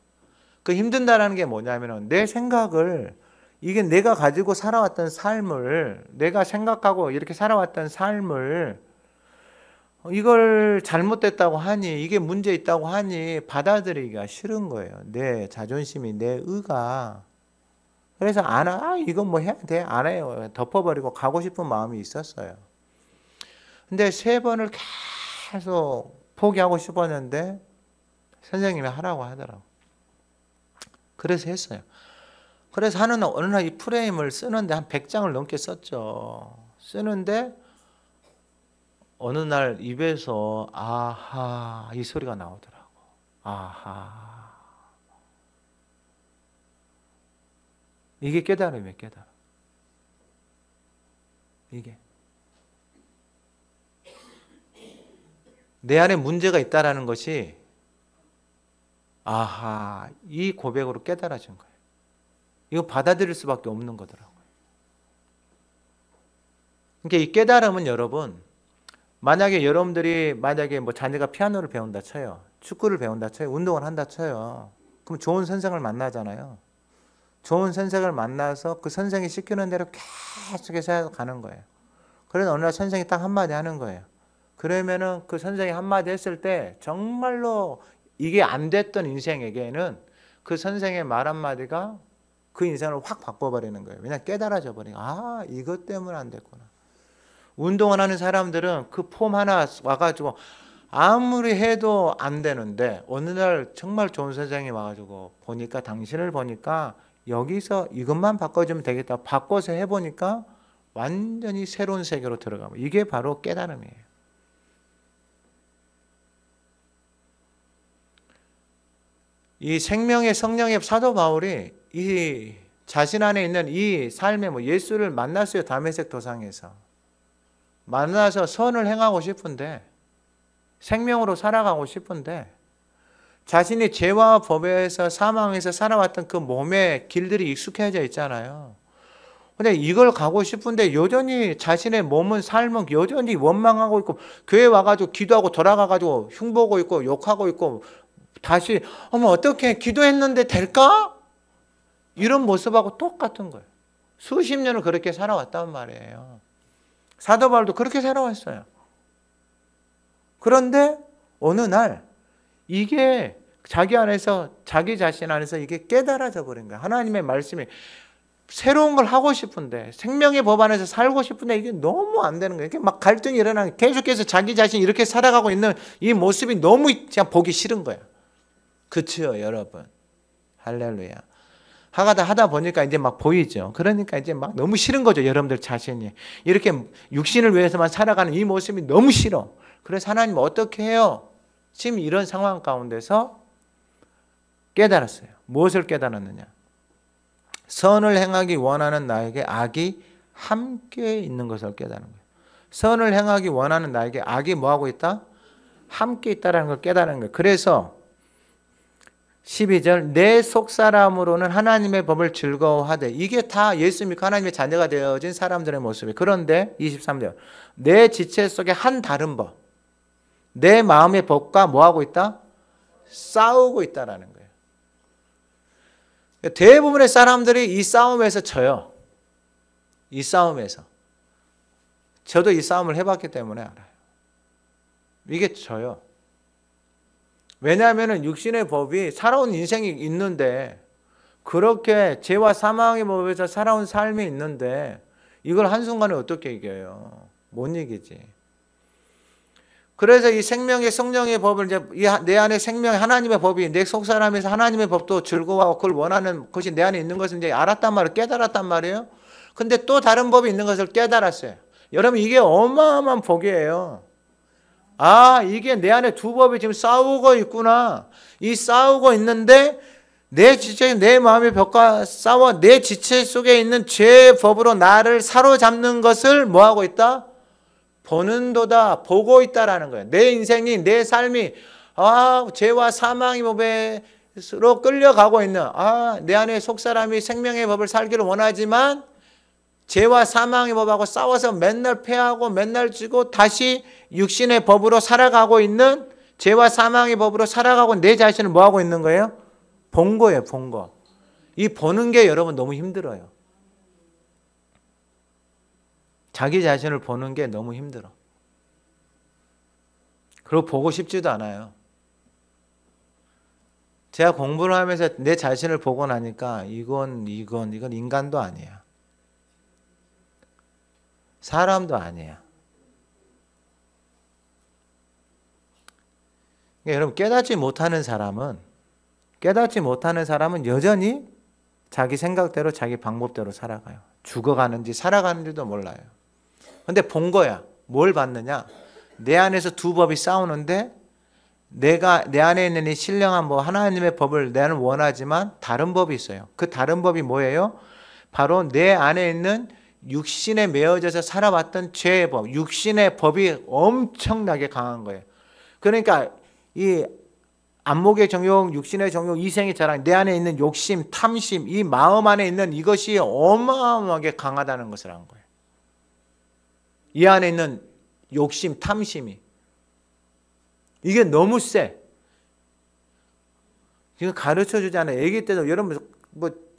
그 힘든다라는 게 뭐냐면은 내 생각을, 이게 내가 가지고 살아왔던 삶을, 내가 생각하고 이렇게 살아왔던 삶을 이걸 잘못됐다고 하니, 이게 문제 있다고 하니 받아들이기가 싫은 거예요. 내 자존심이, 내 의가. 그래서 이건 뭐 해야 돼? 안 해요. 덮어버리고 가고 싶은 마음이 있었어요. 근데 3번을 계속 포기하고 싶었는데 선생님이 하라고 하더라고. 그래서 했어요. 그래서 어느 날 이 프레임을 쓰는데 한 100장을 넘게 썼죠. 쓰는데 어느 날 입에서 아하 이 소리가 나오더라고. 아하. 이게 깨달음이에요. 깨달음. 이게 내 안에 문제가 있다라는 것이 아하 이 고백으로 깨달아진 거예요. 이거 받아들일 수밖에 없는 거더라고요. 그러니까 이 깨달음은 여러분, 만약에 여러분들이 뭐 자녀가 피아노를 배운다 쳐요. 축구를 배운다 쳐요. 운동을 한다 쳐요. 그럼 좋은 선생을 만나잖아요. 좋은 선생을 만나서 그 선생이 시키는 대로 계속해서 가는 거예요. 그래서 어느 날 선생이 딱 한마디 하는 거예요. 그러면은 그 선생이 한마디 했을 때 정말로 이게 안 됐던 인생에게는 그 선생의 말 한마디가 그 인생을 확 바꿔버리는 거예요. 왜냐하면 깨달아져 버리니까 이것 때문에 안 됐구나. 운동을 하는 사람들은 그 폼 하나 와가지고 아무리 해도 안 되는데 어느 날 정말 좋은 선생님이 와가지고 보니까, 당신을 보니까 여기서 이것만 바꿔주면 되겠다. 바꿔서 해보니까 완전히 새로운 세계로 들어가고, 이게 바로 깨달음이에요. 이 생명의 성령의 사도 바울이 이 자신 안에 있는 이 삶의 예수를 만났어요. 다메섹 도상에서 만나서 선을 행하고 싶은데, 생명으로 살아가고 싶은데, 자신이 죄와 법에서 사망에서 살아왔던 그 몸의 길들이 익숙해져 있잖아요. 근데 이걸 가고 싶은데 여전히 자신의 몸은, 삶은 여전히 원망하고 있고, 교회 와가지고 기도하고 돌아가가지고 흉보고 있고 욕하고 있고, 다시 어떻게 기도했는데 될까? 이런 모습하고 똑같은 거예요. 수십 년을 그렇게 살아왔단 말이에요. 사도 바울도 그렇게 살아왔어요. 그런데 어느 날 이게 자기 안에서, 자기 자신 안에서 이게 깨달아져 버린 거예요. 하나님의 말씀이 새로운 걸 하고 싶은데, 생명의 법 안에서 살고 싶은데 이게 너무 안 되는 거예요. 이렇게 막 갈등이 일어나는, 계속해서 자기 자신이 이렇게 살아가고 있는 이 모습이 너무 그냥 보기 싫은 거예요. 그치요, 여러분? 할렐루야. 하다 보니까 이제 막 보이죠. 그러니까 이제 막 너무 싫은 거죠. 여러분들 자신이 이렇게 육신을 위해서만 살아가는 이 모습이 너무 싫어. 그래서 하나님 어떻게 해요? 지금 이런 상황 가운데서 깨달았어요. 무엇을 깨달았느냐? 선을 행하기 원하는 나에게 악이 함께 있는 것을 깨달은 거예요. 선을 행하기 원하는 나에게 악이 뭐하고 있다? 함께 있다는 걸 깨달은 거예요. 그래서 12절, 내 속사람으로는 하나님의 법을 즐거워하되, 이게 다 예수 믿고 하나님의 자녀가 되어진 사람들의 모습이에요. 그런데 23절, 내 지체 속에 한 다른 법, 내 마음의 법과 뭐하고 있다? 싸우고 있다라는 거예요. 대부분의 사람들이 이 싸움에서 져요. 이 싸움에서. 저도 이 싸움을 해봤기 때문에 알아요. 이게 져요. 왜냐하면 육신의 법이, 살아온 인생이 있는데, 그렇게 죄와 사망의 법에서 살아온 삶이 있는데 이걸 한순간에 어떻게 이겨요? 못 이기지. 그래서 이 생명의 성령의 법을, 이제 내 안에 생명의 하나님의 법이, 내 속 사람에서 하나님의 법도 즐거워하고 그걸 원하는 것이 내 안에 있는 것을 이제 알았단 말이에요. 깨달았단 말이에요. 근데 또 다른 법이 있는 것을 깨달았어요. 여러분, 이게 어마어마한 복이에요. 이게 내 안에 두 법이 지금 싸우고 있구나. 이 싸우고 있는데 내 지체, 내 마음의 벽과 싸워 내 지체 속에 있는 죄의 법으로 나를 사로잡는 것을 뭐하고 있다? 보는도다, 보고 있다라는 거예요. 내 인생이, 내 삶이 죄와 사망의 법으로 끌려가고 있는, 내 안에 속사람이 생명의 법을 살기를 원하지만 죄와 사망의 법하고 싸워서 맨날 패하고 맨날 지고 다시 육신의 법으로 살아가고 있는, 죄와 사망의 법으로 살아가고 내 자신을 뭐하고 있는 거예요? 본 거예요, 본 거. 이 보는 게 여러분 너무 힘들어요. 자기 자신을 보는 게 너무 힘들어. 그리고 보고 싶지도 않아요. 제가 공부를 하면서 내 자신을 보고 나니까 이건 인간도 아니야. 사람도 아니야. 그러니까 여러분 깨닫지 못하는 사람은 여전히 자기 생각대로 자기 방법대로 살아가요. 죽어가는지 살아가는지도 몰라요. 근데 본 거야. 뭘 봤느냐? 내 안에서 두 법이 싸우는데 내가 내 안에 있는 이 신령한 하나님의 법을 나는 원하지만 다른 법이 있어요. 그 다른 법이 뭐예요? 바로 내 안에 있는 육신에 매어져서 살아왔던 죄의 법, 육신의 법이 엄청나게 강한 거예요. 그러니까 이 안목의 정욕, 육신의 정욕, 이생의 자랑, 내 안에 있는 욕심, 탐심, 이 마음 안에 있는 이것이 어마어마하게 강하다는 것을 한 거예요. 이 안에 있는 욕심, 탐심이 이게 너무 세. 이거 가르쳐 주지 않아요. 아기 때도 여러분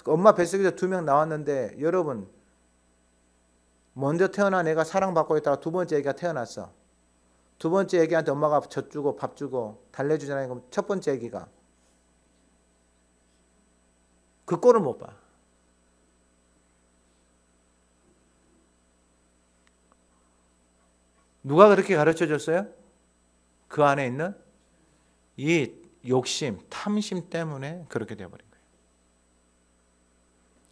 엄마 뱃속에서 2명 나왔는데 여러분 먼저 태어난 애가 사랑받고 있다가 두 번째 애기가 태어났어. 두 번째 애기한테 엄마가 젖 주고 밥 주고 달래주잖아요. 그럼 첫 번째 애기가 그 꼴을 못 봐. 누가 그렇게 가르쳐 줬어요? 그 안에 있는 이 욕심, 탐심 때문에 그렇게 되어버린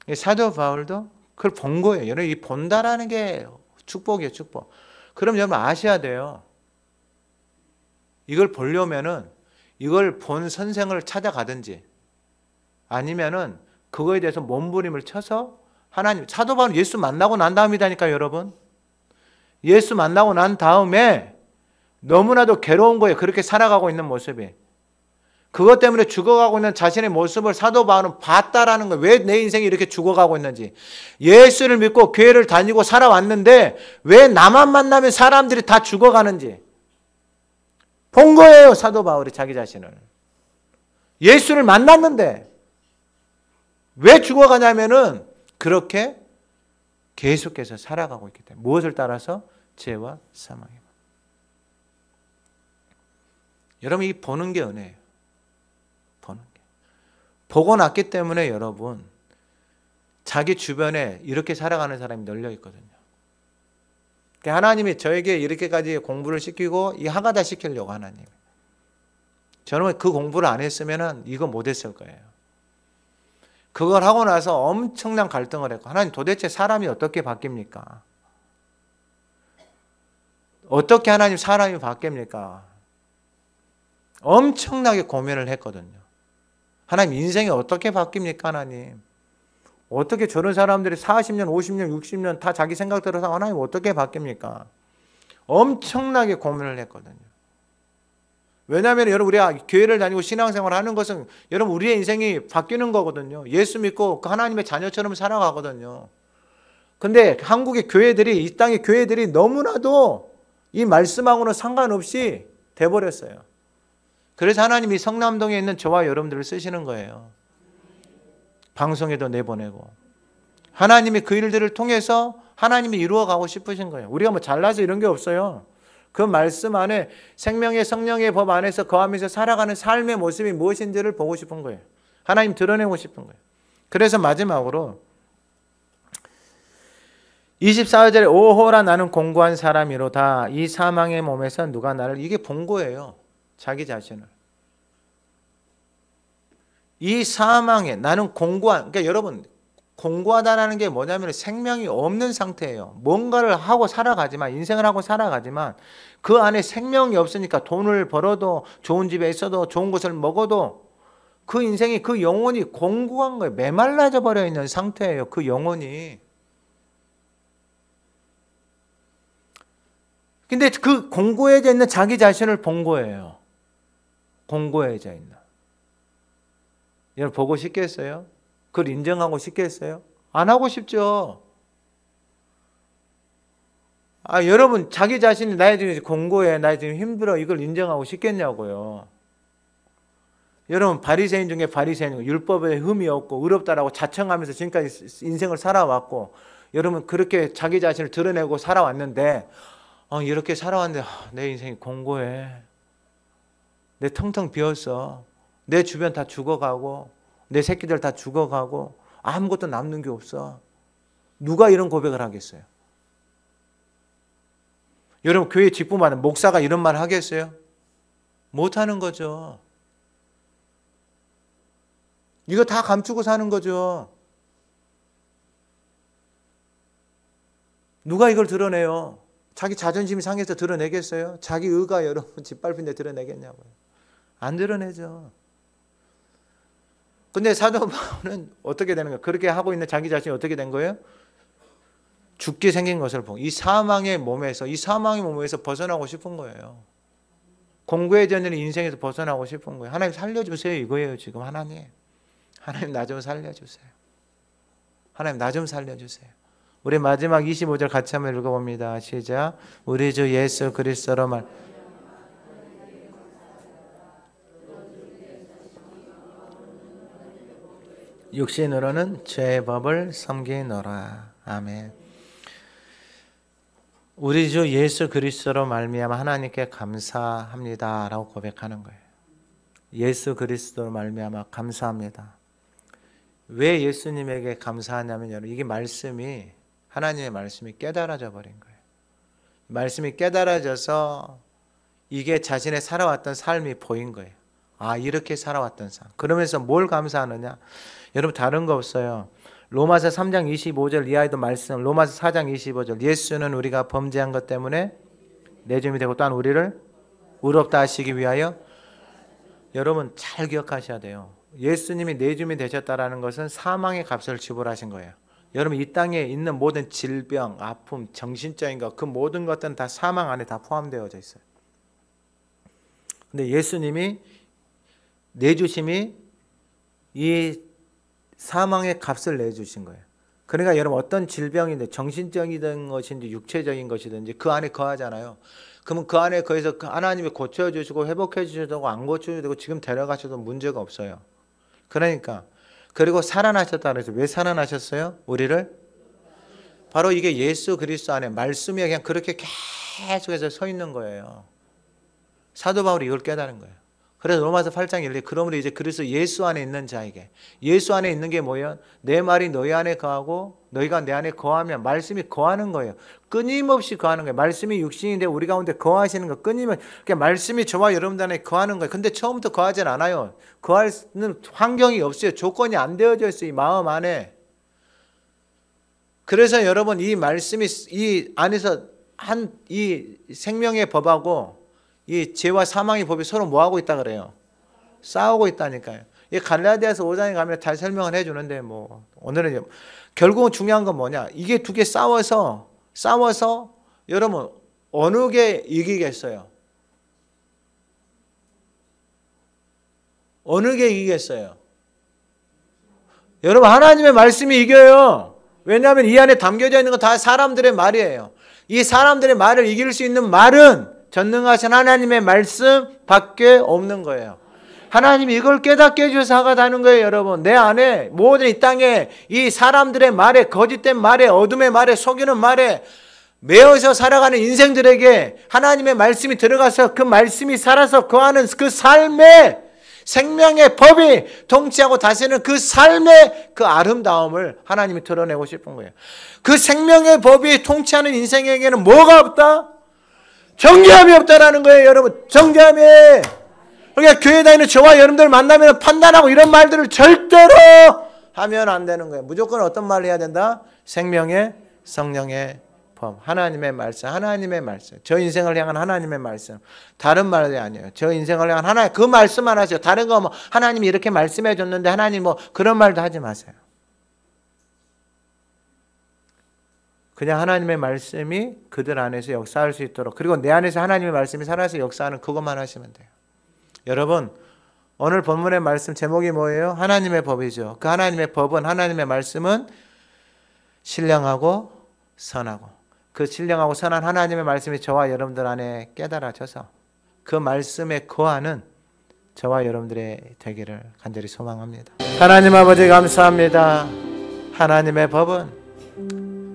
거예요. 사도 바울도 그걸 본 거예요. 여러분, 이 본다라는 게 축복이에요, 축복. 그럼 여러분 아셔야 돼요. 이걸 보려면은 이걸 본 선생을 찾아가든지 아니면은 그거에 대해서 몸부림을 쳐서 하나님, 사도 바울은 예수 만나고 난 다음이다니까요, 여러분. 예수 만나고 난 다음에 너무나도 괴로운 거예요. 그렇게 살아가고 있는 모습이. 그것 때문에 죽어가고 있는 자신의 모습을 사도 바울은 봤다라는 거예요. 왜 내 인생이 이렇게 죽어가고 있는지. 예수를 믿고 교회를 다니고 살아왔는데 왜 나만 만나면 사람들이 다 죽어가는지 본 거예요. 사도 바울이 자기 자신을. 예수를 만났는데 왜 죽어가냐면은 그렇게 계속해서 살아가고 있기 때문에. 무엇을 따라서? 죄와 사망의 법. 여러분, 이 보는 게 은혜예요. 보는 게. 보고 났기 때문에 여러분 자기 주변에 이렇게 살아가는 사람이 널려 있거든요. 그러니까 하나님이 저에게 이렇게까지 공부를 시키고 이 하가다 시키려고 하나님. 저는 그 공부를 안 했으면 이거 못했을 거예요. 그걸 하고 나서 엄청난 갈등을 했고, 하나님 도대체 사람이 어떻게 바뀝니까? 어떻게 하나님 사람이 바뀝니까? 엄청나게 고민을 했거든요. 하나님 인생이 어떻게 바뀝니까 하나님? 어떻게 저런 사람들이 40년, 50년, 60년 다 자기 생각대로 사 하나님 어떻게 바뀝니까? 엄청나게 고민을 했거든요. 왜냐하면 여러분 우리가 교회를 다니고 신앙생활을 하는 것은 여러분 우리의 인생이 바뀌는 거거든요. 예수 믿고 그 하나님의 자녀처럼 살아가거든요. 근데 한국의 교회들이, 이 땅의 교회들이 너무나도 이 말씀하고는 상관없이 돼버렸어요. 그래서 하나님이 성남동에 있는 저와 여러분들을 쓰시는 거예요. 방송에도 내보내고 하나님이 그 일들을 통해서 하나님이 이루어가고 싶으신 거예요. 우리가 뭐 잘나서 이런 게 없어요. 그 말씀 안에 생명의 성령의 법 안에서 거하면서 살아가는 삶의 모습이 무엇인지를 보고 싶은 거예요. 하나님 드러내고 싶은 거예요. 그래서 마지막으로 24절에 오호라 나는 공고한 사람이로다. 이 사망의 몸에서 누가 나를, 이게 본 거예요. 자기 자신을. 이 사망에 나는 공고한, 그러니까 여러분 공고하다는 게 뭐냐면 생명이 없는 상태예요. 뭔가를 하고 살아가지만, 인생을 하고 살아가지만 그 안에 생명이 없으니까 돈을 벌어도 좋은 집에 있어도 좋은 것을 먹어도 그 인생이, 그 영혼이 공고한 거예요. 메말라져 버려 있는 상태예요. 그 영혼이. 근데 그 공고해져 있는 자기 자신을 본 거예요. 공고해져 있는. 여러분 보고 싶겠어요? 그걸 인정하고 싶겠어요? 안 하고 싶죠. 여러분 자기 자신이 나 지금 공고해, 나 지금 힘들어, 이걸 인정하고 싶겠냐고요. 여러분 바리새인 중에 바리새인, 율법에 흠이 없고 의롭다라고 자청하면서 지금까지 인생을 살아왔고, 여러분 그렇게 자기 자신을 드러내고 살아왔는데 이렇게 살아왔는데 내 인생이 공고해, 내 텅텅 비었어, 내 주변 다 죽어가고 내 새끼들 다 죽어가고 아무것도 남는 게 없어. 누가 이런 고백을 하겠어요? 여러분 교회 직분받은 목사가 이런 말 하겠어요? 못하는 거죠. 이거 다 감추고 사는 거죠. 누가 이걸 드러내요? 자기 자존심이 상해서 드러내겠어요? 자기 의가 여러분 짓밟힌데 드러내겠냐고요. 안 드러내죠. 근데 사도 바울은 어떻게 되는 거예요? 그렇게 하고 있는 자기 자신이 어떻게 된 거예요? 죽게 생긴 것을 보고 이 사망의 몸에서 벗어나고 싶은 거예요. 공고해져 있는 인생에서 벗어나고 싶은 거예요. 하나님 살려주세요 이거예요. 지금 하나님 나 좀 살려주세요. 하나님 나 좀 살려주세요. 우리 마지막 25절 같이 한번 읽어봅니다. 시작. 우리 주 예수 그리스도로 말 육신으로는 죄의 법을 섬기노라. 아멘. 우리 주 예수 그리스도로 말미암아 하나님께 감사합니다라고 고백하는 거예요. 예수 그리스도로 말미암아 감사합니다. 왜 예수님에게 감사하냐면 여러분 이게 말씀이, 하나님의 말씀이 깨달아져 버린 거예요. 말씀이 깨달아져서 이게 자신의 살아왔던 삶이 보인 거예요. 이렇게 살아왔던 삶. 그러면서 뭘 감사하느냐? 여러분 다른 거 없어요. 로마서 3장 25절 이하에도 말씀, 로마서 4장 25절 예수는 우리가 범죄한 것 때문에 내줌이 되고 또한 우리를 의롭다 하시기 위하여, 여러분 잘 기억하셔야 돼요. 예수님이 내줌이 되셨다라는 것은 사망의 값을 지불하신 거예요. 여러분 이 땅에 있는 모든 질병, 아픔, 정신적인 것, 그 모든 것들은 다 사망 안에 다 포함되어져 있어요. 근데 예수님이 내주심이 이 사망의 값을 내주신 거예요. 그러니까 여러분 어떤 질병인데 정신적인 것인지 육체적인 것이든지 그 안에 거하잖아요. 그러면 그 안에 거해서 하나님이 고쳐주시고 회복해 주셔도 안 고쳐도 되고 지금 데려가셔도 문제가 없어요. 그러니까 그리고 살아나셨다 그래서 왜 살아나셨어요? 우리를 바로 이게 예수 그리스도 안에 말씀이 그냥 그렇게 계속해서 서 있는 거예요. 사도 바울이 이걸 깨달은 거예요. 그래서 로마서 8장 1절 그러므로 이제 그리스도 예수 안에 있는 자에게, 예수 안에 있는 게 뭐예요? 내 말이 너희 안에 거하고 너희가 내 안에 거하면, 말씀이 거하는 거예요. 끊임없이 거하는 거예요. 말씀이 육신인데 우리 가운데 거하시는 거 끊임없이. 그러니까 말씀이 저와 여러분들 안에 거하는 거예요. 근데 처음부터 거하진 않아요. 거하는 환경이 없어요. 조건이 안 되어져 있어요. 이 마음 안에. 그래서 여러분 이 말씀이 이 안에서 이 생명의 법하고 이 죄와 사망의 법이 서로 뭐하고 있다 그래요? 싸우고 있다니까요. 이 갈라디아서 5장에 가면 잘 설명을 해주는데 뭐 오늘은 결국은 중요한 건 뭐냐? 이게 두 개 싸워서 여러분 어느 게 이기겠어요? 어느 게 이기겠어요? 여러분 하나님의 말씀이 이겨요. 왜냐하면 이 안에 담겨져 있는 건 다 사람들의 말이에요. 이 사람들의 말을 이길 수 있는 말은 전능하신 하나님의 말씀 밖에 없는 거예요. 하나님이 이걸 깨닫게 해주셔서 하다는 거예요. 여러분 내 안에 모든 이 땅에 이 사람들의 말에, 거짓된 말에, 어둠의 말에, 속이는 말에 매어서 살아가는 인생들에게 하나님의 말씀이 들어가서 그 말씀이 살아서 거하는 그 삶의 생명의 법이 통치하고 다스리는 그 삶의 그 아름다움을 하나님이 드러내고 싶은 거예요. 그 생명의 법이 통치하는 인생에게는 뭐가 없다? 정죄함이 없다라는 거예요. 여러분 정죄함이. 그러니까 교회 다니는 저와 여러분들 만나면 판단하고 이런 말들을 절대로 하면 안 되는 거예요. 무조건 어떤 말을 해야 된다? 생명의 성령의 법, 하나님의 말씀, 하나님의 말씀. 저 인생을 향한 하나님의 말씀. 다른 말이 아니에요. 저 인생을 향한 하나님, 그 말씀만 하세요. 다른 거 뭐 하나님이 이렇게 말씀해 줬는데 하나님 뭐 그런 말도 하지 마세요. 그냥 하나님의 말씀이 그들 안에서 역사할 수 있도록, 그리고 내 안에서 하나님의 말씀이 살아서 역사하는 그것만 하시면 돼요. 여러분, 오늘 본문의 말씀 제목이 뭐예요? 하나님의 법이죠. 그 하나님의 법은, 하나님의 말씀은 신령하고 선하고, 그 신령하고 선한 하나님의 말씀이 저와 여러분들 안에 깨달아져서 그 말씀에 거하는 저와 여러분들의 되기를 간절히 소망합니다. 하나님 아버지 감사합니다. 하나님의 법은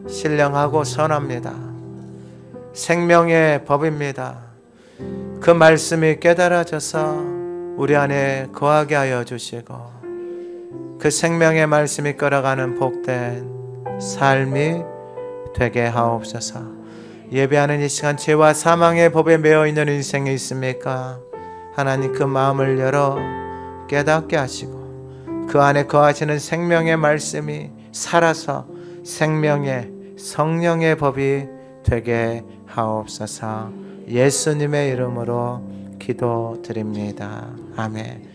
신령하고 선합니다. 생명의 법입니다. 그 말씀이 깨달아져서 우리 안에 거하게 하여 주시고 그 생명의 말씀이 끌어가는 복된 삶이 되게 하옵소서. 예배하는 이 시간 죄와 사망의 법에 매여 있는 인생이 있습니까? 하나님 그 마음을 열어 깨닫게 하시고 그 안에 거하시는 생명의 말씀이 살아서 생명의 성령의 법이 되게 하옵소서. 예수님의 이름으로 기도드립니다. 아멘.